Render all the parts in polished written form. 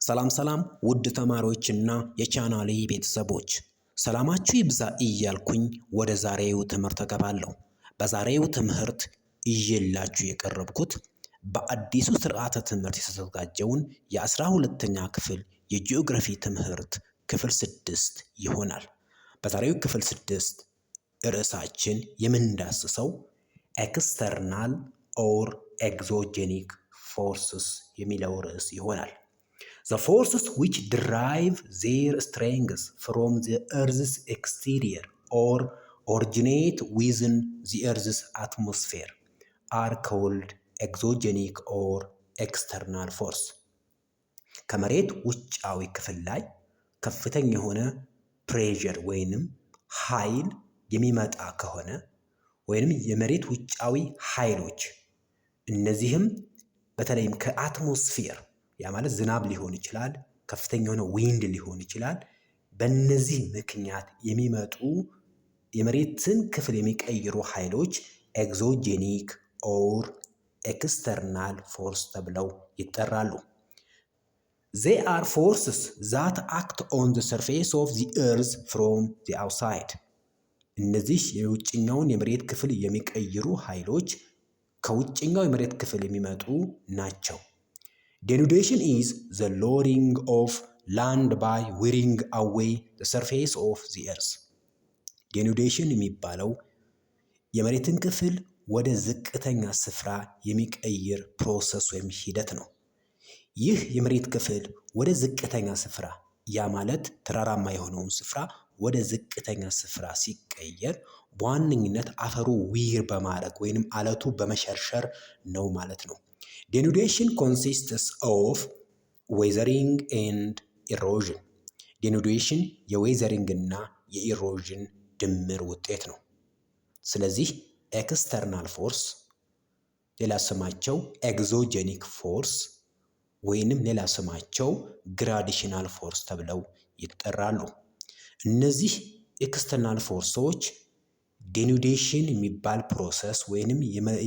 ሰላም ሰላም ውድ ተማሪዎችና የቻናሌ ቤተሰቦች ሰላማችሁ ይብዛ እያልኩኝ ወደ ዛሬው ትምህርት እገባለሁ። በዛሬው ትምህርት ይዤላችሁ የቀረብኩት በአዲሱ ስርዓተ ትምህርት የተዘጋጀውን የ12ኛ ክፍል የጂኦግራፊ ትምህርት ክፍል 6 ይሆናል። በዛሬው ክፍል 6 ርዕሳችን የምንዳስሰው ኤክስተርናል ኦር ኤግዞጄኒክ ፎርስስ የሚለው ርዕስ ይሆናል። The forces which derive their strength from the Earth's exterior or originate within the Earth's atmosphere are called exogenic or external force. ከመሬት ውጫዊ ክፍል ላይ ከፍተኛ የሆነ ፕሬዠር ወይንም ኃይል የሚመጣ ከሆነ ወይንም የመሬት ውጫዊ ኃይሎች እነዚህም በተለይም ከአትሞስፌር ያ ማለት ዝናብ ሊሆን ይችላል፣ ከፍተኛ የሆነ ዊንድ ሊሆን ይችላል። በእነዚህ ምክንያት የሚመጡ የመሬትን ክፍል የሚቀይሩ ኃይሎች ኤግዞጄኒክ ኦር ኤክስተርናል ፎርስ ተብለው ይጠራሉ። They are forces that act on the surface of the earth from the outside. እነዚህ የውጭኛውን የመሬት ክፍል የሚቀይሩ ኃይሎች ከውጭኛው የመሬት ክፍል የሚመጡ ናቸው። Denudation is the lowering of land by wearing away the surface of the earth. Denudation የሚባለው የመሬትን ክፍል ወደ ዝቅተኛ ስፍራ የሚቀይር ፕሮሰስ ወይም ሂደት ነው። ይህ የመሬት ክፍል ወደ ዝቅተኛ ስፍራ ያ ማለት ተራራማ የሆነውን ስፍራ ወደ ዝቅተኛ ስፍራ ሲቀየር በዋነኝነት አፈሩ ዊር በማድረግ ወይንም አለቱ በመሸርሸር ነው ማለት ነው። Denudation consists of weathering and erosion. Denudation የዌዘሪንግ እና የኢሮዥን ድምር ውጤት ነው። ስለዚህ ኤክስተርናል ፎርስ ሌላ ስማቸው ኤግዞጄኒክ ፎርስ ወይንም ሌላ ስማቸው ግራዲሽናል ፎርስ ተብለው ይጠራሉ። እነዚህ ኤክስተርናል ፎርሶች ዴኑዴሽን የሚባል ፕሮሰስ ወይንም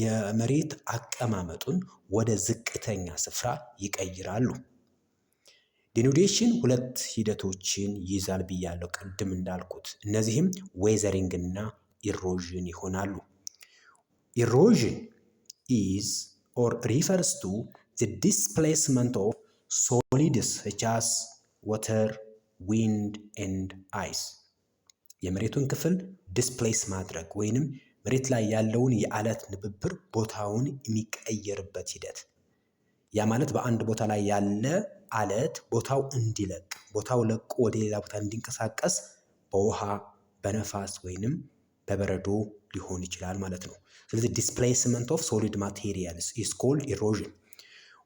የመሬት አቀማመጡን ወደ ዝቅተኛ ስፍራ ይቀይራሉ። ዴኑዴሽን ሁለት ሂደቶችን ይይዛል ብያለሁ ቅድም እንዳልኩት። እነዚህም ዌዘሪንግ እና ኢሮዥን ይሆናሉ። ኢሮዥን is or refers to the displacement of solids such as water, wind and ice. የመሬቱን ክፍል ዲስፕሌስ ማድረግ ወይንም መሬት ላይ ያለውን የአለት ንብብር ቦታውን የሚቀየርበት ሂደት። ያ ማለት በአንድ ቦታ ላይ ያለ አለት ቦታው እንዲለቅ ቦታው ለቆ ወደ ሌላ ቦታ እንዲንቀሳቀስ በውሃ በነፋስ ወይንም በበረዶ ሊሆን ይችላል ማለት ነው። ስለዚህ displacement of solid materials is called erosion.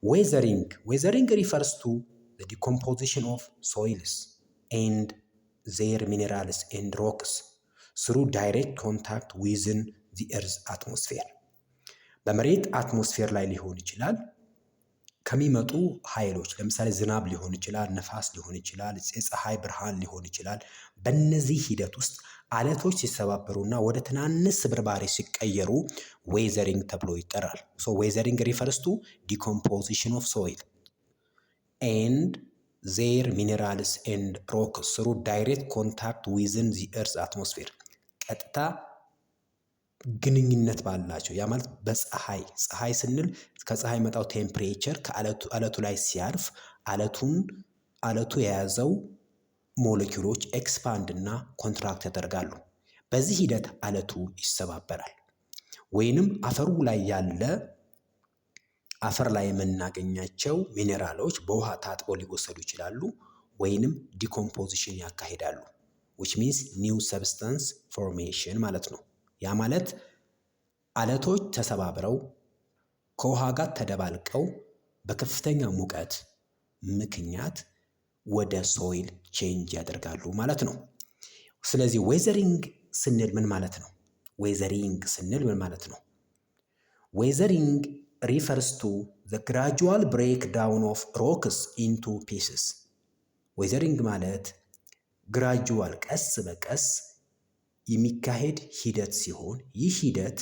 Weathering refers to the decomposition of soils and their minerals and rocks through direct contact within the earth's atmosphere. በመሬት አትሞስፌር ላይ ሊሆን ይችላል ከሚመጡ ኃይሎች ለምሳሌ ዝናብ ሊሆን ይችላል፣ ነፋስ ሊሆን ይችላል፣ የፀሐይ ብርሃን ሊሆን ይችላል። በእነዚህ ሂደት ውስጥ አለቶች ሲሰባበሩና ወደ ትናንሽ ስብርባሪ ሲቀየሩ ዌዘሪንግ ተብሎ ይጠራል። so weathering refers to decomposition of soil and their minerals and rocks through direct contact within the earth's atmosphere. ቀጥታ ግንኙነት ባላቸው ያ ማለት ፀሐይ ስንል ከፀሐይ መጣው ቴምፕሬቸር ከአለቱ ላይ ሲያርፍ አለቱ የያዘው ሞለኪውሎች ኤክስፓንድ እና ኮንትራክት ያደርጋሉ። በዚህ ሂደት አለቱ ይሰባበራል። ወይንም አፈሩ ላይ ያለ አፈር ላይ የምናገኛቸው ሚኔራሎች በውሃ ታጥበው ሊወሰዱ ይችላሉ ወይንም ዲኮምፖዚሽን ያካሂዳሉ which means new substance formation ማለት ነው። ያ ማለት አለቶች ተሰባብረው ከውሃ ጋር ተደባልቀው በከፍተኛ ሙቀት ምክንያት ወደ ሶይል ቼንጅ ያደርጋሉ ማለት ነው። ስለዚህ ዌዘሪንግ ስንል ምን ማለት ነው? ዌዘሪንግ refers to the gradual breakdown of rocks into pieces. ዌዘሪንግ ማለት ግራጁዋል ቀስ በቀስ የሚካሄድ ሂደት ሲሆን ይህ ሂደት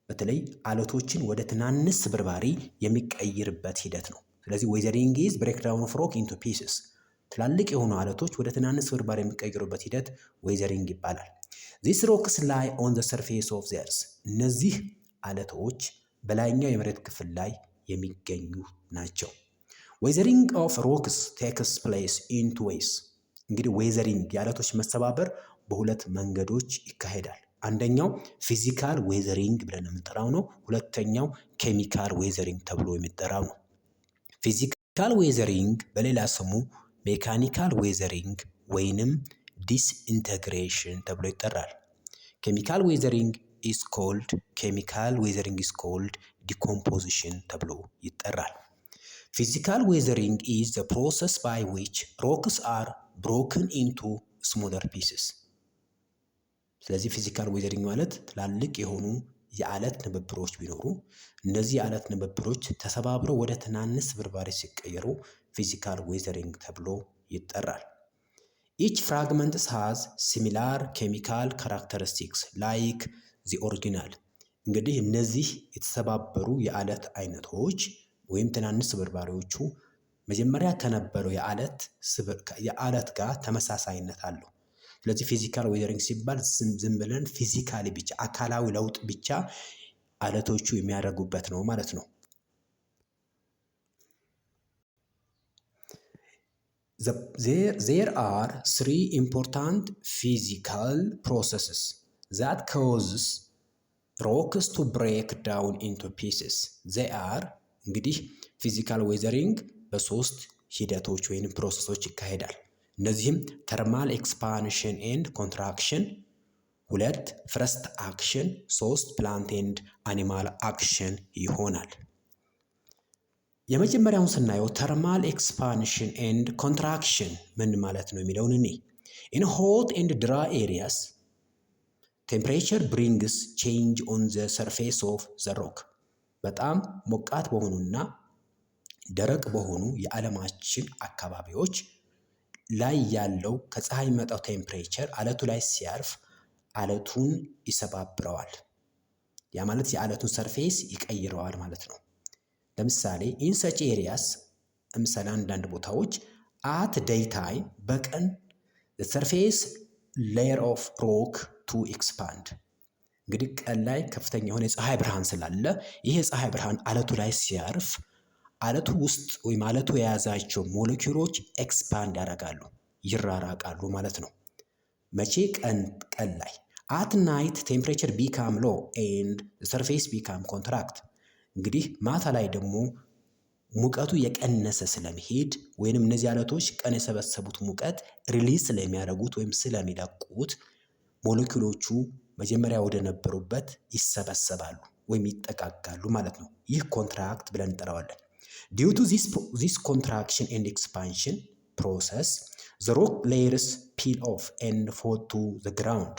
በተለይ አለቶችን ወደ ትናንሽ ስብርባሪ የሚቀይርበት ሂደት ነው። ስለዚህ ዌዘሪንግ ኢዝ ብሬክዳውን ኦፍ ሮክ ኢንቱ ፒስስ። ትላልቅ የሆኑ አለቶች ወደ ትናንሽ ስብርባሪ የሚቀየሩበት ሂደት ዌዘሪንግ ይባላል። ዚስ ሮክስ ላይ ኦን ዘ ሰርፌስ ኦፍ ዘ እርዝ። እነዚህ አለቶች በላይኛው የመሬት ክፍል ላይ የሚገኙ ናቸው። ዌዘሪንግ ኦፍ ሮክስ ቴክስ ፕሌስ ኢን ቱ ዌይስ። እንግዲህ ዌዘሪንግ የአለቶች መሰባበር በሁለት መንገዶች ይካሄዳል። አንደኛው ፊዚካል ዌዘሪንግ ብለን የምንጠራው ነው። ሁለተኛው ኬሚካል ዌዘሪንግ ተብሎ የሚጠራው ነው። ፊዚካል ዌዘሪንግ በሌላ ስሙ ሜካኒካል ዌዘሪንግ ወይንም ዲስኢንተግሬሽን ተብሎ ይጠራል። ኬሚካል ዌዘሪንግ ኢዝ ኮልድ ዲኮምፖዚሽን ተብሎ ይጠራል። ፊዚካል ዌዘሪንግ ኢዝ ዘ ፕሮሰስ ባይ ዊች ሮክስ አር ብሮክን ኢንቱ ስሞለር ፒስስ። ስለዚህ ፊዚካል ዌዘሪንግ ማለት ትላልቅ የሆኑ የአለት ንብብሮች ቢኖሩ እነዚህ የአለት ንብብሮች ተሰባብረው ወደ ትናንሽ ስብርባሪ ሲቀየሩ ፊዚካል ዌዘሪንግ ተብሎ ይጠራል። ኢች ፍራግመንትስ ሃዝ ሲሚላር ኬሚካል ካራክተሪስቲክስ ላይክ ዚ ኦሪጂናል። እንግዲህ እነዚህ የተሰባበሩ የአለት አይነቶች ወይም ትናንሽ ስብርባሪዎቹ መጀመሪያ ከነበረው የአለት ጋር ተመሳሳይነት አለው። ስለዚህ ፊዚካል ዌዘሪንግ ሲባል ዝም ብለን ፊዚካሊ ብቻ አካላዊ ለውጥ ብቻ አለቶቹ የሚያደርጉበት ነው ማለት ነው። There are three important physical processes that causes rocks to break down into pieces. They are እንግዲህ ፊዚካል ዌዘሪንግ በሶስት ሂደቶች ወይም ፕሮሰሶች ይካሄዳል። እነዚህም ተርማል ኤክስፓንሽን ኤንድ ኮንትራክሽን፣ 2 ፍረስት አክሽን፣ 3 ፕላንት ኤንድ አኒማል አክሽን ይሆናል። የመጀመሪያውን ስናየው ተርማል ኤክስፓንሽን ኤንድ ኮንትራክሽን ምን ማለት ነው የሚለውን እኔ ኢን ሆት ኤንድ ድራይ ኤሪያስ ቴምፕሬቸር ብሪንግስ ቼንጅ ኦን ዘ ሰርፌስ ኦፍ ዘ ሮክ። በጣም ሞቃት በሆኑና ደረቅ በሆኑ የዓለማችን አካባቢዎች ላይ ያለው ከፀሐይ የሚመጣው ቴምፕሬቸር አለቱ ላይ ሲያርፍ አለቱን ይሰባብረዋል። ያ ማለት የአለቱን ሰርፌስ ይቀይረዋል ማለት ነው። ለምሳሌ ኢን ሰች ኤሪያስ ለምሳሌ አንዳንድ ቦታዎች አት ዴይ ታይም በቀን the surface layer of rock to expand። እንግዲህ ቀን ላይ ከፍተኛ የሆነ የፀሐይ ብርሃን ስላለ ይሄ የፀሐይ ብርሃን አለቱ ላይ ሲያርፍ አለቱ ውስጥ ወይም አለቱ የያዛቸው ሞለኪውሎች ኤክስፓንድ ያደርጋሉ፣ ይራራቃሉ ማለት ነው። መቼ? ቀን ላይ። አት ናይት ቴምፕሬቸር ቢካም ሎ ኤንድ ሰርፌስ ቢካም ኮንትራክት። እንግዲህ ማታ ላይ ደግሞ ሙቀቱ የቀነሰ ስለሚሄድ ወይንም እነዚህ አለቶች ቀን የሰበሰቡት ሙቀት ሪሊዝ ስለሚያደርጉት ወይም ስለሚለቁት ሞለኪውሎቹ መጀመሪያ ወደ ነበሩበት ይሰበሰባሉ ወይም ይጠጋጋሉ ማለት ነው። ይህ ኮንትራክት ብለን እንጠራዋለን። ዲው ቱ ዚስ ኮንትራክሽን ኤንድ ኤክስፓንሽን ፕሮሰስ ዘ ሮክ ሌየርስ ፒል ኦፍ ኤንድ ፎል ቱ ዘ ግራውንድ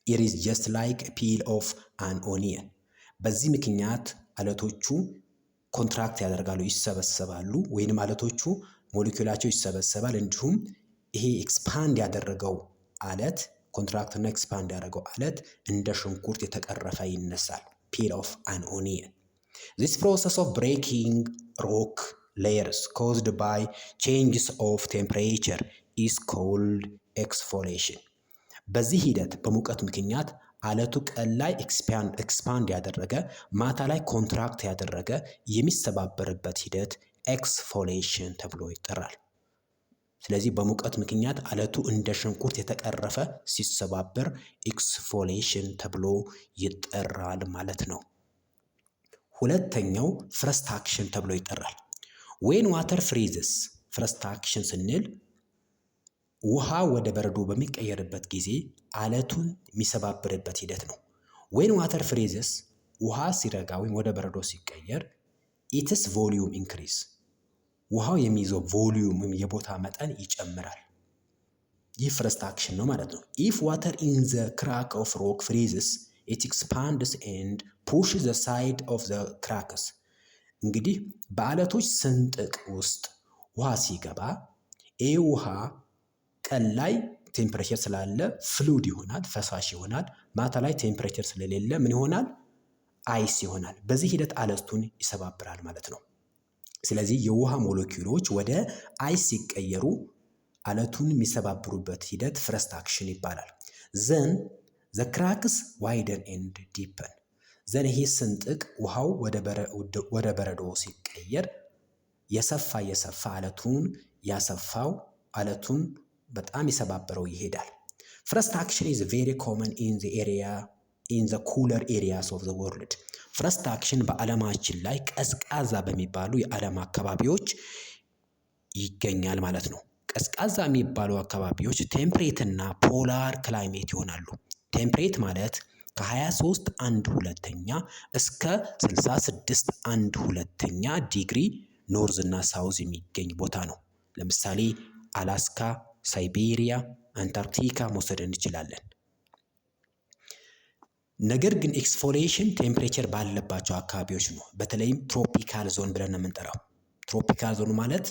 ኢት ኢዝ ጀስት ላይክ ፒል ኦፍ አን ኦኒየን። በዚህ ምክንያት አለቶቹ ኮንትራክት ያደርጋሉ፣ ይሰበሰባሉ፣ ወይንም አለቶቹ ሞለኪውላቸው ይሰበሰባል። እንዲሁም ይሄ ኤክስፓንድ ያደረገው አለት ኮንትራክት እና ኤክስፓንድ ያደረገው አለት እንደ ሽንኩርት የተቀረፈ ይነሳል። ፒል ኦፍ አን ኦኒየን። This process of breaking rock layers caused by changes of temperature is called exfoliation. በዚህ ሂደት በሙቀት ምክንያት አለቱ ቀን ላይ ኤክስፓንድ ያደረገ ማታ ላይ ኮንትራክት ያደረገ የሚሰባበርበት ሂደት ኤክስፎሌሽን ተብሎ ይጠራል። ስለዚህ በሙቀት ምክንያት አለቱ እንደ ሽንኩርት የተቀረፈ ሲሰባበር ኤክስፎሌሽን ተብሎ ይጠራል ማለት ነው። ሁለተኛው ፍረስት አክሽን ተብሎ ይጠራል። ዌን ዋተር ፍሪዝስ። ፍረስት አክሽን ስንል ውሃ ወደ በረዶ በሚቀየርበት ጊዜ አለቱን የሚሰባብርበት ሂደት ነው። ዌን ዋተር ፍሪዝስ፣ ውሃ ሲረጋ ወይም ወደ በረዶ ሲቀየር ኢትስ ቮሊዩም ኢንክሪዝ፣ ውሃው የሚይዘው ቮሊዩም ወይም የቦታ መጠን ይጨምራል። ይህ ፍረስት አክሽን ነው ማለት ነው። ኢፍ ዋተር ኢን ዘ ክራክ ኦፍ ሮክ ፍሪዝስ it expands and pushes the side of the cracks። እንግዲህ በአለቶች ስንጥቅ ውስጥ ውሃ ሲገባ ይህ ውሃ ቀን ላይ ቴምፕሬቸር ስላለ ፍሉድ ይሆናል፣ ፈሳሽ ይሆናል። ማታ ላይ ቴምፕሬቸር ስለሌለ ምን ይሆናል? አይስ ይሆናል። በዚህ ሂደት አለቱን ይሰባብራል ማለት ነው። ስለዚህ የውሃ ሞለኪውሎች ወደ አይስ ሲቀየሩ አለቱን የሚሰባብሩበት ሂደት ፍረስት አክሽን ይባላል። ዘን ዘ ክራክስ ዋይደን ኤንድ ዲፐን ዘን ይሄ ስንጥቅ ውሃው ወደ በረዶ ሲቀየር የሰፋ አለቱን ያሰፋው አለቱን በጣም የሰባበረው ይሄዳል። ፍረስት አክሽን ኢዝ ቬሪ ኮመን ኢን ዘ ኩለር ኤሪያስ ኦፍ ዘ ወርልድ። ፍረስት አክሽን በዓለማችን ላይ ቀዝቃዛ በሚባሉ የዓለም አካባቢዎች ይገኛል ማለት ነው። ቀዝቃዛ የሚባሉ አካባቢዎች ቴምፕሬት እና ፖላር ክላይሜት ይሆናሉ። ቴምፕሬት ማለት ከ23 1/2 እስከ 66 1/2 ዲግሪ ኖርዝ እና ሳውዝ የሚገኝ ቦታ ነው። ለምሳሌ አላስካ፣ ሳይቤሪያ፣ አንታርክቲካ መውሰድ እንችላለን። ነገር ግን ኤክስፎሌሽን ቴምፕሬቸር ባለባቸው አካባቢዎች ነው። በተለይም ትሮፒካል ዞን ብለን የምንጠራው። ትሮፒካል ዞን ማለት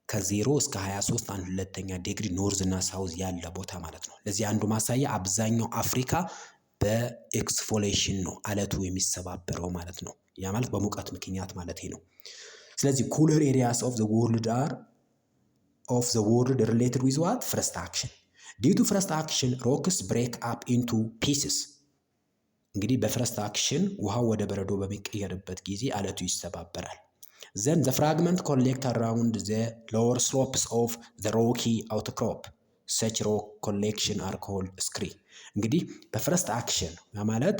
ከ0 እስከ 23 1/2 ዲግሪ ኖርዝ እና ሳውዝ ያለ ቦታ ማለት ነው። ለዚህ አንዱ ማሳያ አብዛኛው አፍሪካ በኤክስፎሌሽን ነው አለቱ የሚሰባበረው ማለት ነው። ያ ማለት በሙቀት ምክንያት ማለት ነው። ስለዚህ ኩለር ኤሪያስ ኦፍ ዘ ወርልድ ሪሌትድ ዊዝ ዋት ፍረስት አክሽን ዲው ቱ ፍረስት አክሽን ሮክስ ብሬክ አፕ ኢንቱ ፒስስ። እንግዲህ በፍረስት አክሽን ውሃው ወደ በረዶ በሚቀየርበት ጊዜ አለቱ ይሰባበራል። ዘን ዘ ፍራግመንት ኮሌክት አራውንድ ዘ ሎወር ስሎፕስ ኦፍ ዘ ሮኪ አውትክሮፕ ሰች ሮክ ኮሌክሽን አር ኮልድ ስክሪ። እንግዲህ በፍረስት አክሽን ማለት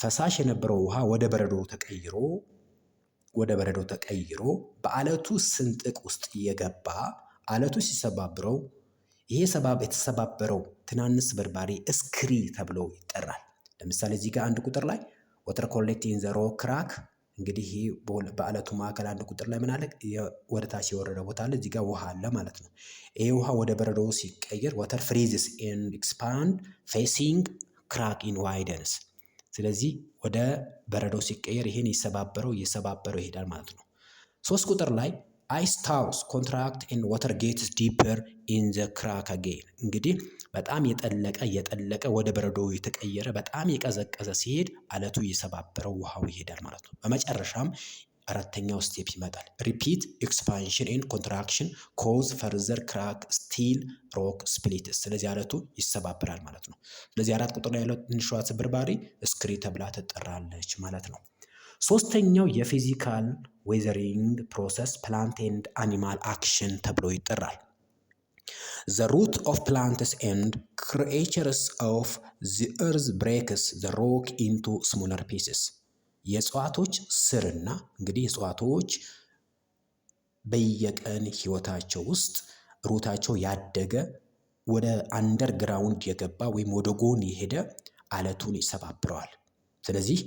ፈሳሽ የነበረው ውሃ ወደ በረዶ ተቀይሮ በአለቱ ስንጥቅ ውስጥ እየገባ አለቱ ሲሰባብረው ይሄ የተሰባበረው ትናንሽ በርባሪ ስክሪ ተብሎ ይጠራል። ለምሳሌ እዚህ ጋር አንድ ቁጥር ላይ ወተር ኮሌክቲንግ ዘ ሮክ ክራክ። እንግዲህ ይሄ በአለቱ ማዕከል አንድ ቁጥር ላይ ምን አለ? ወደ ታች የወረደ ቦታ አለ። እዚህ ጋር ውሃ አለ ማለት ነው። ይሄ ውሃ ወደ በረዶ ሲቀየር ወተር ፍሪዝስ ኤንድ ኤክስፓንድ ፌሲንግ ክራክ ኢን ዋይደንስ። ስለዚህ ወደ በረዶ ሲቀየር ይሄን እየሰባበረው ይሄዳል ማለት ነው። 3 ቁጥር ላይ አይስ ታውስ ኮንትራክት ኤንድ ዋተር ጌትስ ዲፐር ኢን ዘ ክራክ አጌን። እንግዲህ በጣም የጠለቀ ወደ በረዶ የተቀየረ በጣም የቀዘቀዘ ሲሄድ አለቱ እየሰባበረው ውሃው ይሄዳል ማለት ነው። በመጨረሻም አራተኛው ስቴፕ ይመጣል። ሪፒት ኤክስፓንሽን ኤንድ ኮንትራክሽን ኮዝ ፈርዘር ክራክ ስቲል ሮክ ስፕሊትስ። ስለዚህ አለቱ ይሰባበራል ማለት ነው። ስለዚህ 4 ቁጥር ላይ ያለው ትንሿ ስብርባሪ ስክሪ ተብላ ትጠራለች ማለት ነው። ሶስተኛው የፊዚካል ዌዘሪንግ ፕሮሰስ ፕላንት ኤንድ አኒማል አክሽን ተብሎ ይጠራል። The root of plants and creatures of the earth breaks the rock into smaller pieces. የእጽዋቶች ስርና እንግዲህ እጽዋቶች በየቀን ህይወታቸው ውስጥ ሩታቸው ያደገ ወደ አንደርግራውንድ የገባ ወይም ወደ ጎን የሄደ አለቱን ይሰባብረዋል። ስለዚህ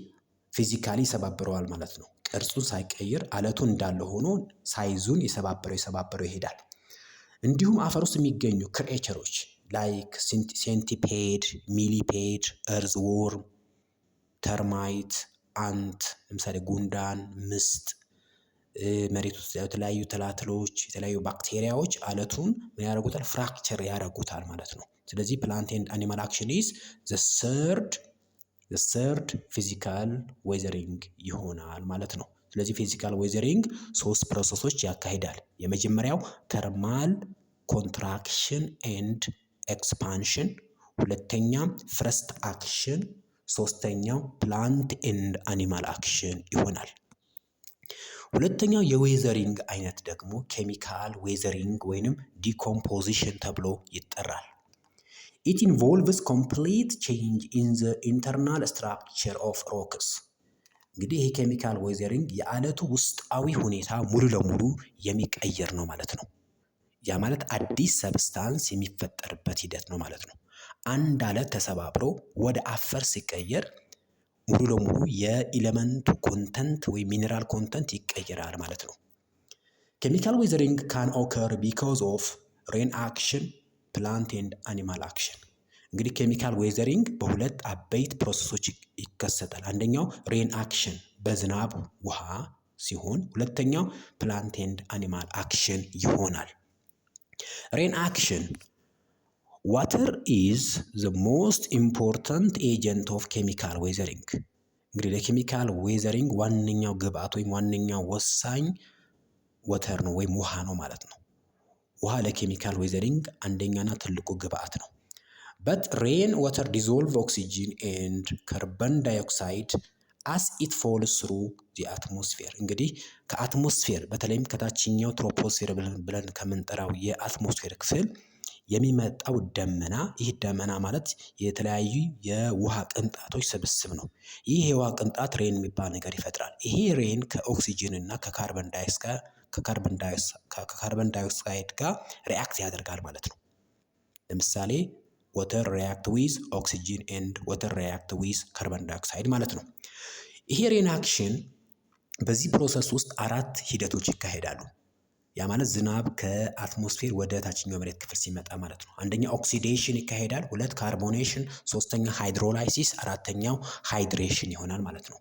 ፊዚካሊ ይሰባብረዋል ማለት ነው። ቅርጹን ሳይቀይር አለቱን እንዳለ ሆኖ ሳይዙን ይሰባብረው ይሄዳል። እንዲሁም አፈር ውስጥ የሚገኙ ክሪኤቸሮች ላይክ ሴንቲፔድ፣ ሚሊፔድ፣ እርዝዎርም፣ ተርማይት፣ አንት ለምሳሌ ጉንዳን፣ ምስጥ፣ መሬት ውስጥ የተለያዩ ትላትሎች፣ የተለያዩ ባክቴሪያዎች አለቱን ምን ያደርጉታል? ፍራክቸር ያደርጉታል ማለት ነው። ስለዚህ ፕላንት ኤንድ አኒማል አክሽን ኢዝ ዘ ሰርድ ፊዚካል ዌዘሪንግ ይሆናል ማለት ነው። ስለዚህ ፊዚካል ዌዘሪንግ 3 ፕሮሰሶች ያካሂዳል። የመጀመሪያው ተርማል ኮንትራክሽን ኤንድ ኤክስፓንሽን፣ ሁለተኛ ፍረስት አክሽን፣ ሶስተኛው ፕላንት ኤንድ አኒማል አክሽን ይሆናል። ሁለተኛው የዌዘሪንግ አይነት ደግሞ ኬሚካል ዌዘሪንግ ወይንም ዲኮምፖዚሽን ተብሎ ይጠራል። ኢት ኢንቮልቭስ ኮምፕሊት ቼንጅ ኢን ዘ ኢንተርናል ስትራክቸር ኦፍ ሮክስ። እንግዲህ ይሄ ኬሚካል ዌዘሪንግ የአለቱ ውስጣዊ ሁኔታ ሙሉ ለሙሉ የሚቀየር ነው ማለት ነው። ያ ማለት አዲስ ሰብስታንስ የሚፈጠርበት ሂደት ነው ማለት ነው። አንድ አለት ተሰባብሮ ወደ አፈር ሲቀየር ሙሉ ለሙሉ የኤሌመንቱ ኮንተንት ወይም ሚነራል ኮንተንት ይቀየራል ማለት ነው። ኬሚካል ዌዘሪንግ ካን ኦከር ቢኮዝ ኦፍ ሬን አክሽን፣ ፕላንት ኤንድ አኒማል አክሽን። እንግዲህ ኬሚካል ዌዘሪንግ በሁለት አበይት ፕሮሰሶች ይከሰታል። አንደኛው ሬን አክሽን በዝናብ ውሃ ሲሆን፣ ሁለተኛው ፕላንት ኤንድ አኒማል አክሽን ይሆናል። ሬን አክሽን ዋተር ኢዝ ዘ ሞስት ኢምፖርታንት ኤጀንት ኦፍ ኬሚካል ዌዘሪንግ። እንግዲህ ለኬሚካል ዌዘሪንግ ዋነኛው ግብአት ወይም ዋነኛው ወሳኝ ወተር ነው ወይም ውሃ ነው ማለት ነው። ውሃ ለኬሚካል ዌዘሪንግ አንደኛና ትልቁ ግብአት ነው። በት ሬን ወተር ዲዞልቭ ኦክሲጂን ኤንድ ካርበን ዳይኦክሳይድ አስ ኢት ፎልስ ስሩ ዲ አትሞስፌር። እንግዲህ ከአትሞስፌር በተለይም ከታችኛው ትሮፖስፌር ብለን ከምንጠራው የአትሞስፌር ክፍል የሚመጣው ደመና፣ ይህ ደመና ማለት የተለያዩ የውሃ ቅንጣቶች ስብስብ ነው። ይህ የውሃ ቅንጣት ሬን የሚባል ነገር ይፈጥራል። ይሄ ሬን ከኦክሲጅን እና ከካርበን ዳይኦክሳይድ ጋር ሪአክት ያደርጋል ማለት ነው። ለምሳሌ ወተር ሪአክት ዊዝ ኦክሲጅን ኤንድ ወተር ሪአክት ዊዝ ካርበን ዳይኦክሳይድ ማለት ነው። ይሄ ሪአክሽን በዚህ ፕሮሰስ ውስጥ 4 ሂደቶች ይካሄዳሉ። ያ ማለት ዝናብ ከአትሞስፌር ወደ ታችኛው መሬት ክፍል ሲመጣ ማለት ነው። አንደኛ ኦክሲዴሽን ይካሄዳል፣ 2 ካርቦኔሽን፣ 3ኛ ሃይድሮላይሲስ፣ 4ኛው ሃይድሬሽን ይሆናል ማለት ነው።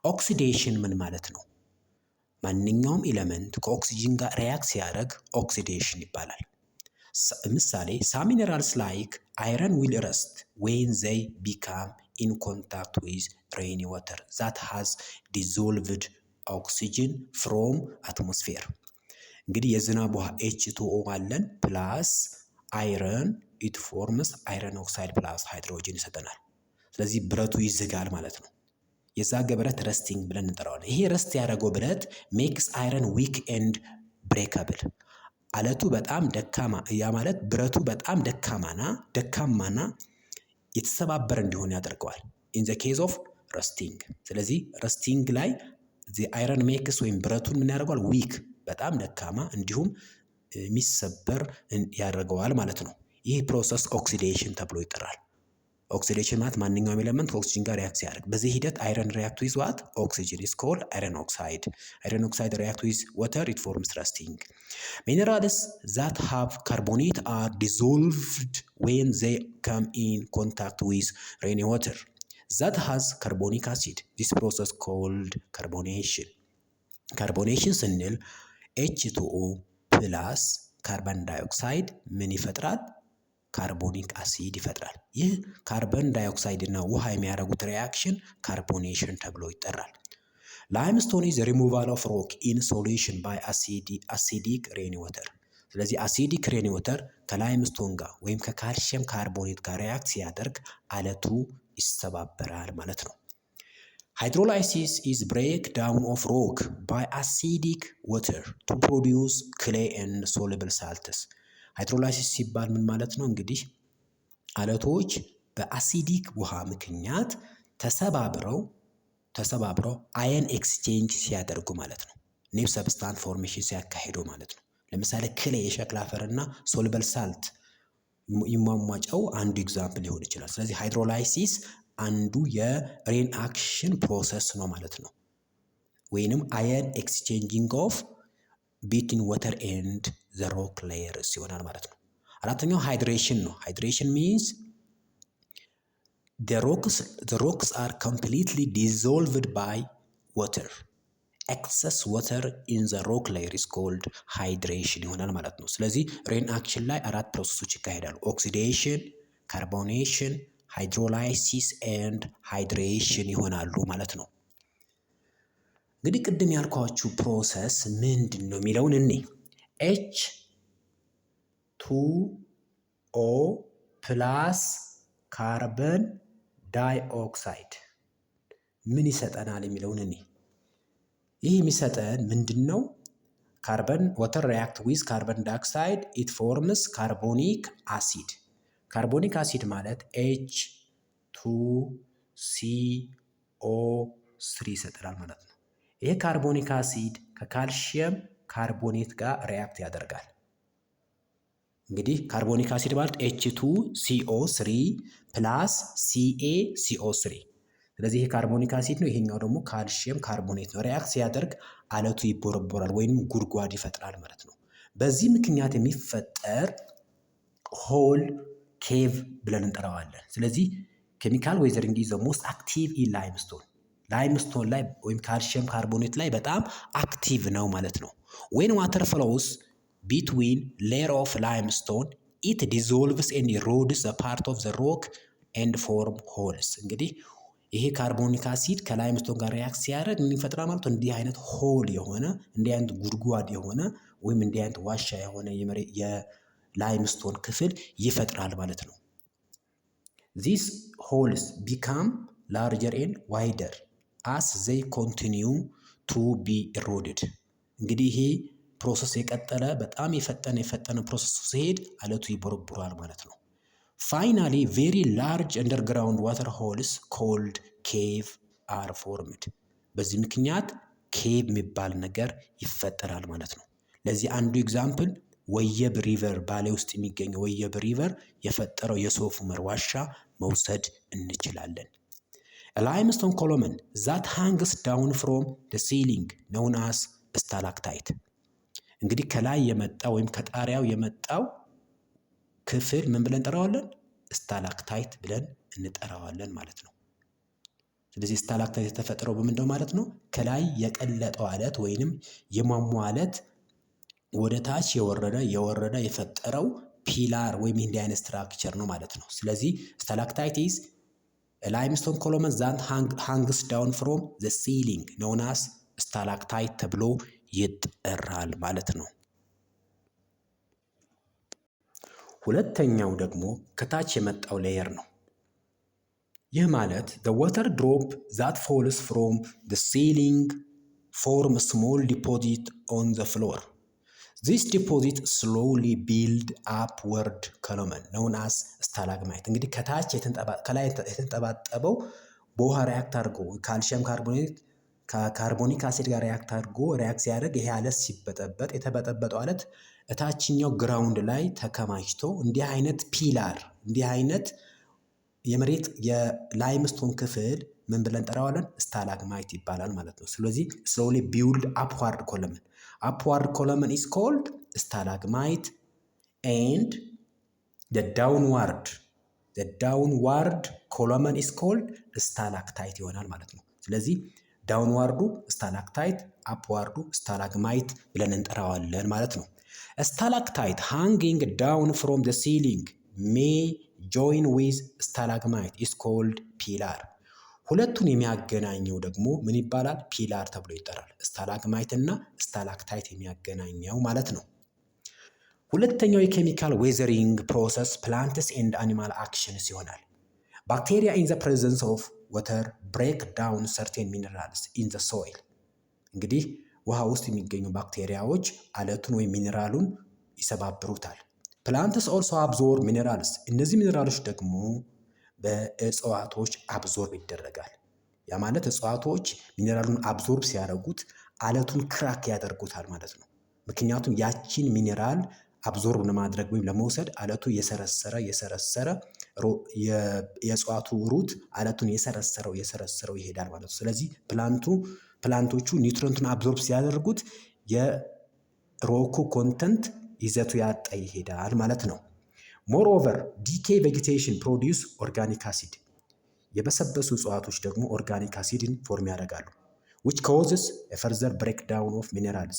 ኦክሲዴሽን ምን ማለት ነው? ማንኛውም ኤሌመንት ከኦክሲጅን ጋር ሪአክት ሲያደርግ ኦክሲዴሽን ይባላል። ምሳሌ ሳም ሚነራልስ ላይክ አይረን ዊል ረስት ዌን ዘይ ቢካም ኢን ኮንታክት ዊዝ ሬኒ ወተር ዛት ሃዝ ዲዞልቭድ ኦክሲጅን ፍሮም አትሞስፌር። እንግዲህ የዝናብ ውሃ H2O አለን ፕላስ አይረን ኢት ፎርምስ አይረን ኦክሳይድ ፕላስ ሃይድሮጅን ይሰጠናል። ስለዚህ ብረቱ ይዝጋል ማለት ነው። የዛገ ብረት ረስቲንግ ብለን እንጠራዋለን። ይሄ ረስት ያደረገው ብረት ሜክስ አይረን ዊክ ኤንድ ብሬከብል። አለቱ በጣም ደካማ፣ ያ ማለት ብረቱ በጣም ደካማና የተሰባበረ እንዲሆን ያደርገዋል። ኢን ዘ ኬዝ ኦፍ ረስቲንግ። ስለዚህ ረስቲንግ ላይ አይረን ሜክስ ወይም ብረቱን ምን ያደርገዋል? ዊክ፣ በጣም ደካማ እንዲሁም የሚሰበር ያደርገዋል ማለት ነው። ይህ ፕሮሰስ ኦክሲዴሽን ተብሎ ይጠራል። ኦክሲዴሽን ማለት ማንኛውም ኤሌመንት ከኦክሲጅን ጋር ሪአክት ሲያደርግ፣ በዚህ ሂደት አይረን ሪአክት ዊዝ ዋት? ኦክሲጅን ኢዝ ኮልድ አይረን ኦክሳይድ። አይረን ኦክሳይድ ሪአክት ዊዝ ዋተር ኢት ፎርምስ ረስቲንግ። ሚነራልስ ዛት ሃቭ ካርቦኔት አር ዲዞልቭድ ዌን ዘይ ካም ኢን ኮንታክት ዊዝ ሬኒ ዋተር ዛት ሃዝ ካርቦኒክ አሲድ ዲስ ፕሮሰስ ኮልድ ካርቦኔሽን። ካርቦኔሽን ስንል H2O ፕላስ ካርበን ዳይኦክሳይድ ምን ይፈጥራል? ካርቦኒክ አሲድ ይፈጥራል። ይህ ካርበን ዳይኦክሳይድ እና ውሃ የሚያደርጉት ሪአክሽን ካርቦኔሽን ተብሎ ይጠራል። ላይምስቶን ኢዝ ሪሙቫል ኦፍ ሮክ ኢን ሶሉሽን ባይ አሲዲክ ሬኒ ወተር። ስለዚህ አሲዲክ ሬኒ ወተር ከላይምስቶን ጋር ወይም ከካልሽየም ካርቦኔት ጋር ሪአክት ሲያደርግ አለቱ ይሰባበራል ማለት ነው። ሃይድሮላይሲስ ኢዝ ብሬክ ዳውን ኦፍ ሮክ ባይ አሲዲክ ወተር ቱ ፕሮዲውስ ክሌይ ኤንድ ሶሉብል ሳልትስ። ሃይድሮላይሲስ ሲባል ምን ማለት ነው? እንግዲህ አለቶች በአሲዲክ ውሃ ምክንያት ተሰባብረው አየን ኤክስቼንጅ ሲያደርጉ ማለት ነው። ኒው ሰብስታንስ ፎርሜሽን ሲያካሂዱ ማለት ነው። ለምሳሌ ክሌ የሸክላ አፈር እና ሶሉብል ሳልት ይሟሟጨው አንዱ ኤግዛምፕል ሊሆን ይችላል። ስለዚህ ሃይድሮላይሲስ አንዱ የሪአክሽን ፕሮሰስ ነው ማለት ነው። ወይንም አየን ኤክስቼንጂንግ ኦፍ ቢትዊን ወተር ኤንድ ዘ ሮክ ሌየርስ ይሆናል ማለት ነው። አራተኛው ሃይድሬሽን ነው። ሃይድሬሽን ሚንስ the rocks are completely dissolved by water. excess water in the rock layer is called hydration ይሆናል ማለት ነው። ስለዚህ ሪአክሽን ላይ 4 ፕሮሰሶች ይካሄዳሉ። ኦክሲዴሽን፣ ካርቦኔሽን፣ ሃይድሮላይሲስ ኤንድ ሃይድሬሽን ይሆናሉ ማለት ነው። እንግዲህ ቅድም ያልኳችሁ ፕሮሰስ ምንድን ነው የሚለውን እኔ H2O ፕላስ ካርበን ዳይኦክሳይድ ምን ይሰጠናል የሚለውን እኔ ይህ የሚሰጠን ምንድን ነው? ካርበን ወተር ሪአክት ዊዝ ካርበን ዳይኦክሳይድ ኢት ፎርምስ ካርቦኒክ አሲድ። ካርቦኒክ አሲድ ማለት H2CO3 ይሰጠናል ማለት ነው። ይሄ ካርቦኒክ አሲድ ከካልሽየም ካርቦኔት ጋር ሪአክት ያደርጋል። እንግዲህ ካርቦኒክ አሲድ ማለት H2CO3 ፕላስ CaCO3። ስለዚህ ይሄ ካርቦኒክ አሲድ ነው፣ ይሄኛው ደግሞ ካልሽየም ካርቦኔት ነው። ሪአክት ሲያደርግ አለቱ ይቦረቦራል ወይም ጉድጓድ ይፈጥራል ማለት ነው። በዚህ ምክንያት የሚፈጠር ሆል ኬቭ ብለን እንጠራዋለን። ስለዚህ ኬሚካል ዌዘሪንግ ኢዝ ዘ ሞስት አክቲቭ ኢን ላይምስቶን ላይ ወይም ካልሽየም ካርቦኔት ላይ በጣም አክቲቭ ነው ማለት ነው። ዌን ዋተር ፍሎውስ ቢትዊን ሌየር ኦፍ ላይምስቶን ኢት ዲዞልቭስ ኤንድ ኢሮድስ ዘ ፓርት ኦፍ ዘ ሮክ ኤንድ ፎርም ሆልስ። እንግዲህ ይሄ ካርቦኒክ አሲድ ከላይምስቶን ጋር ሪያክት ሲያደርግ ምን ይፈጥራል ማለት ነው? እንዲህ አይነት ሆል የሆነ እንዲህ አይነት ጉድጓድ የሆነ ወይም እንዲህ አይነት ዋሻ የሆነ የላይምስቶን ክፍል ይፈጥራል ማለት ነው። ዚስ ሆልስ ቢካም ላርጀር ኤንድ ዋይደር አስ ዘይ ኮንቲኒው ቱ ቢ ኢሮድድ። እንግዲህ ይሄ ፕሮሰስ የቀጠለ በጣም የፈጠነ ፕሮሰስ ሲሄድ አለቱ ይቦረቡራል ማለት ነው። ፋይናሊ ቬሪ ላርጅ አንደርግራውንድ ዋተር ሆልስ ኮልድ ኬቭ አር ፎርምድ። በዚህ ምክንያት ኬቭ የሚባል ነገር ይፈጠራል ማለት ነው። ለዚህ አንዱ ኤግዛምፕል ወየብ ሪቨር ባሌ ውስጥ የሚገኘው ወየብ ሪቨር የፈጠረው የሶፍ ዑመር ዋሻ መውሰድ እንችላለን። ላይምስቶን ኮሎመን ዛት ሃንግስ ዳውን ፍሮም ደ ሲሊንግ ነውን አስ ስታላክታይት። እንግዲህ ከላይ የመጣ ወይም ከጣሪያው የመጣው ክፍል ምን ብለን እንጠራዋለን? ስታላክታይት ብለን እንጠራዋለን ማለት ነው። ስለዚህ ስታላክታይት የተፈጠረው በምንድነው ማለት ነው? ከላይ የቀለጠው አለት ወይንም የሟሟ አለት ወደ ታች የወረደ የፈጠረው ፒላር ወይም እንዲህ አይነት ስትራክቸር ነው ማለት ነው። ስለዚህ ስታላክታይት ኢዝ ላይምስቶን ኮሎመን ዛት ሃንግስ ዳውን ፍሮም ዘ ሲሊንግ ነውን አስ ስታላክታይት ተብሎ ይጠራል ማለት ነው። ሁለተኛው ደግሞ ከታች የመጣው ሌየር ነው። ይህ ማለት the water drop that falls from the ceiling form a small deposit on the floor. This deposit slowly build upward column known as stalagmite. እንግዲህ ከታች ከላይ የተንጠባጠበው በውሃ ሪያክት አድርጎ ካልሲየም ከካርቦኒክ አሲድ ጋር ሪያክት ሲያደርግ ይሄ አለት ሲበጠበጥ የተበጠበጠው አለት እታችኛው ግራውንድ ላይ ተከማችቶ እንዲህ አይነት ፒላር እንዲህ አይነት የመሬት የላይምስቶን ክፍል ምን ብለን እንጠራዋለን? ስታላግማይት ይባላል ማለት ነው። ስለዚህ ስሎሊ ቢውልድ አፕዋርድ ኮለመን ኢዝ ኮልድ ስታላግማይት ኤንድ ዳውንዋርድ ኮለመን ኢዝ ኮልድ ስታላክታይት ይሆናል ማለት ነው። ስለዚህ ዳውንዋርዱ ስታላክታይት፣ አፕዋርዱ ስታላግማይት ብለን እንጠራዋለን ማለት ነው። ስታላክታይት ሃንጊንግ ዳውን ፍሮም ዘ ሲሊንግ ሜይ ጆይን ዊዝ ስታላግማይት ኢዝ ኮልድ ፒላር። ሁለቱን የሚያገናኘው ደግሞ ምን ይባላል? ፒላር ተብሎ ይጠራል። ስታላግማይት እና ስታላክታይት የሚያገናኘው ማለት ነው። ሁለተኛው የኬሚካል ዌዘሪንግ ፕሮሰስ ፕላንትስ ኤንድ አኒማል አክሽንስ ይሆናል። ባክቴሪያ ኢን ዘ ፕሬዘንስ ኦፍ ወተር ብሬክ ዳውን ሰርቴን ሚነራልስ ኢን ዘ ሶይል። እንግዲህ ውሃ ውስጥ የሚገኙ ባክቴሪያዎች አለቱን ወይም ሚኔራሉን ይሰባብሩታል። ፕላንትስ ኦልሶ አብዞርብ ሚኔራልስ። እነዚህ ሚኔራሎች ደግሞ በእጽዋቶች አብዞርብ ይደረጋል። ያ ማለት እጽዋቶች ሚኔራሉን አብዞርብ ሲያደርጉት አለቱን ክራክ ያደርጉታል ማለት ነው። ምክንያቱም ያቺን ሚኔራል አብዞርብ ለማድረግ ወይም ለመውሰድ አለቱ የሰረሰረ የእጽዋቱ ሩት አለቱን የሰረሰረው ይሄዳል ማለት ነው። ስለዚህ ፕላንቶቹ ኒውትረንቱን አብዞርብ ሲያደርጉት የሮኩ ኮንተንት ይዘቱ ያጣ ይሄዳል ማለት ነው። ሞርኦቨር ዲኬ ቬጌቴሽን ፕሮዲውስ ኦርጋኒክ አሲድ። የበሰበሱ እጽዋቶች ደግሞ ኦርጋኒክ አሲድን ፎርም ያደርጋሉ which causes a further breakdown of minerals.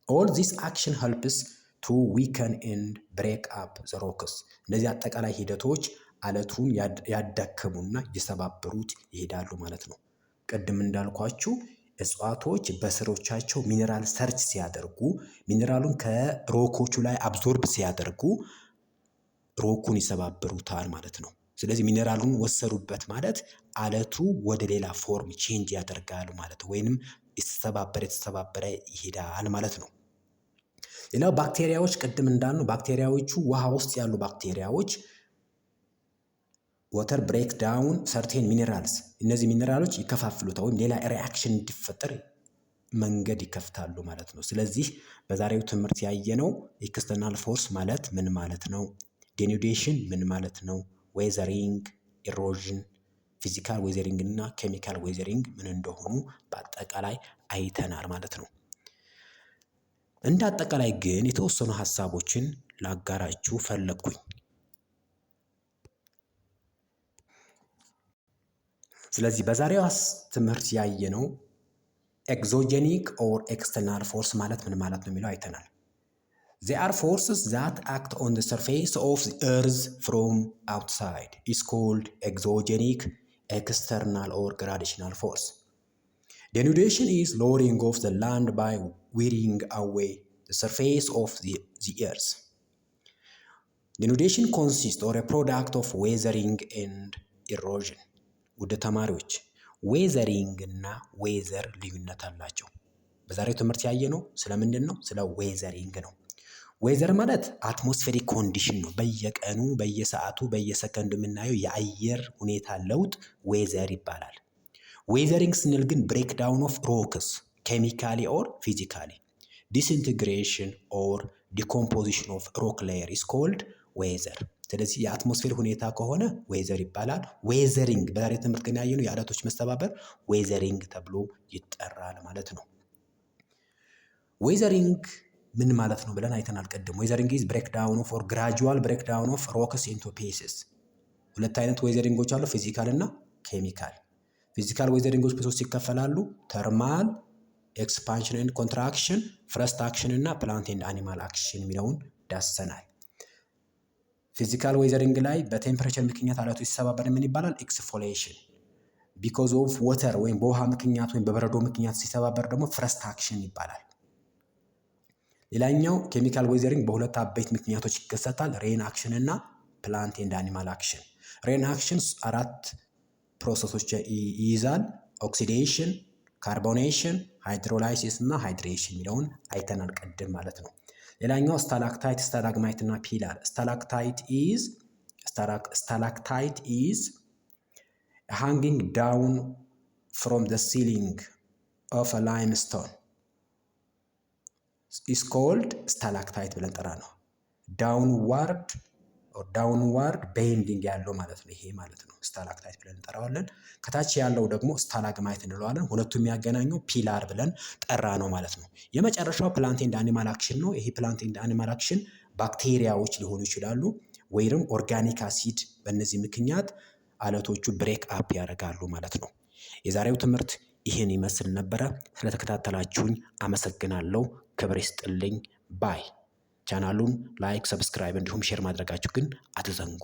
All this action helps to weaken and break up the rocks. እነዚህ አጠቃላይ ሂደቶች አለቱን ያዳከሙና እየሰባበሩት ይሄዳሉ ማለት ነው። ቅድም እንዳልኳችሁ እጽዋቶች በስሮቻቸው ሚኔራል ሰርች ሲያደርጉ ሚኔራሉን ከሮኮቹ ላይ አብዞርብ ሲያደርጉ ሮኩን ይሰባብሩታል ማለት ነው። ስለዚህ ሚኔራሉን ወሰዱበት ማለት አለቱ ወደ ሌላ ፎርም ቼንጅ ያደርጋል ማለት ነው። ወይንም የተሰባበረ ይሄዳል ማለት ነው። ሌላው ባክቴሪያዎች ቅድም እንዳልነው ባክቴሪያዎቹ ውሃ ውስጥ ያሉ ባክቴሪያዎች ወተር ብሬክ ዳውን ሰርቴን ሚኔራልስ፣ እነዚህ ሚኔራሎች ይከፋፍሉታል ወይም ሌላ ሪአክሽን እንዲፈጠር መንገድ ይከፍታሉ ማለት ነው። ስለዚህ በዛሬው ትምህርት ያየነው ኤክስተርናል ፎርስ ማለት ምን ማለት ነው፣ ዴኒዴሽን ምን ማለት ነው፣ ዌዘሪንግ፣ ኢሮዥን፣ ፊዚካል ዌዘሪንግ እና ኬሚካል ዌዘሪንግ ምን እንደሆኑ በአጠቃላይ አይተናል ማለት ነው። እንደ አጠቃላይ ግን የተወሰኑ ሀሳቦችን ላጋራችሁ ፈለግኩኝ። ስለዚህ በዛሬው ትምህርት ያየነው ኤግዞጀኒክ ኦር ኤክስተርናል ፎርስ ማለት ምን ማለት ነው የሚለው አይተናል። They are forces that act on the surface of the earth from outside is called exogenic external or gravitational force. Denudation is lowering of the land by wearing away the surface of the earth. Denudation consists or a product of weathering and erosion. ውድ ተማሪዎች ዌዘሪንግ እና ዌዘር ልዩነት አላቸው። በዛሬው ትምህርት ያየነው ስለምንድን ነው? ስለ ዌዘሪንግ ነው። ዌዘር ማለት አትሞስፌሪክ ኮንዲሽን ነው። በየቀኑ በየሰዓቱ በየሰከንዱ የምናየው የአየር ሁኔታ ለውጥ ዌዘር ይባላል። ዌዘሪንግ ስንል ግን ብሬክዳውን ኦፍ ሮክስ ኬሚካሊ ኦር ፊዚካሊ ዲስኢንቴግሬሽን ኦር ዲኮምፖዚሽን ኦፍ ሮክ ሌየር ኢስ ኮልድ ዌዘር። ስለዚህ የአትሞስፌር ሁኔታ ከሆነ ዌዘር ይባላል። ዌዘሪንግ በዛሬ ትምህርት ግን ያየነው የአለቶች መስተባበር ዌዘሪንግ ተብሎ ይጠራል ማለት ነው። ዌዘሪንግ ምን ማለት ነው ብለን አይተናል ቀደም። ዌዘሪንግ ኢዝ ብሬክዳውን ኦፍ ኦር ግራጁዋል ብሬክዳውን ኦፍ ሮክስ ኢንቱ ፒስስ። ሁለት አይነት ዌዘሪንጎች አሉ፣ ፊዚካል እና ኬሚካል። ፊዚካል ዌዘሪንጎች በሶስት ይከፈላሉ። ተርማል ኤክስፓንሽን ኤንድ ኮንትራክሽን፣ ፍረስት አክሽን እና ፕላንት ኤንድ አኒማል አክሽን የሚለውን ዳሰናል። ፊዚካል ዌዘሪንግ ላይ በቴምፕሬቸር ምክንያት አለቶች ሲሰባበር ምን ይባላል? ኤክስፎሌሽን። ቢኮዝ ኦፍ ወተር ወይም በውሃ ምክንያት ወይም በበረዶ ምክንያት ሲሰባበር ደግሞ ፍረስት አክሽን ይባላል። ሌላኛው ኬሚካል ዌዘሪንግ በሁለት አበይት ምክንያቶች ይከሰታል። ሬን አክሽን እና ፕላንት ኤንድ አኒማል አክሽን። ሬን አክሽን 4 ፕሮሰሶች ይይዛል። ኦክሲዴሽን፣ ካርቦኔሽን፣ ሃይድሮላይሲስ እና ሃይድሬሽን የሚለውን አይተናል ቀደም ማለት ነው። ሌላኛው ስታላክታይት፣ ስታላግማይት እና ፒላር። ስታላክታይት ኢዝ ሃንጊንግ ዳውን ፍሮም ዘ ሲሊንግ ኦፍ አ ላይምስቶን ኢስ ኮልድ ስታላክታይት ብለን ጠራ ነው። ዳውንዋርድ ቤንዲንግ ያለው ማለት ነው። ይሄ ማለት ነው ስታላክታይት ብለን እንጠራዋለን። ከታች ያለው ደግሞ ስታላግማይት እንለዋለን። ሁለቱም የሚያገናኘው ፒላር ብለን ጠራ ነው ማለት ነው። የመጨረሻው ፕላንት ኤንድ አኒማል አክሽን ነው። ይሄ ፕላንት ኤንድ አኒማል አክሽን ባክቴሪያዎች ሊሆኑ ይችላሉ ወይም ኦርጋኒክ አሲድ። በእነዚህ ምክንያት አለቶቹ ብሬክ አፕ ያደርጋሉ ማለት ነው። የዛሬው ትምህርት ይህን ይመስል ነበረ። ስለተከታተላችሁኝ አመሰግናለሁ። ክብር ይስጥልኝ ባይ። ቻናሉን ላይክ፣ ሰብስክራይብ እንዲሁም ሼር ማድረጋችሁ ግን አትዘንጉ።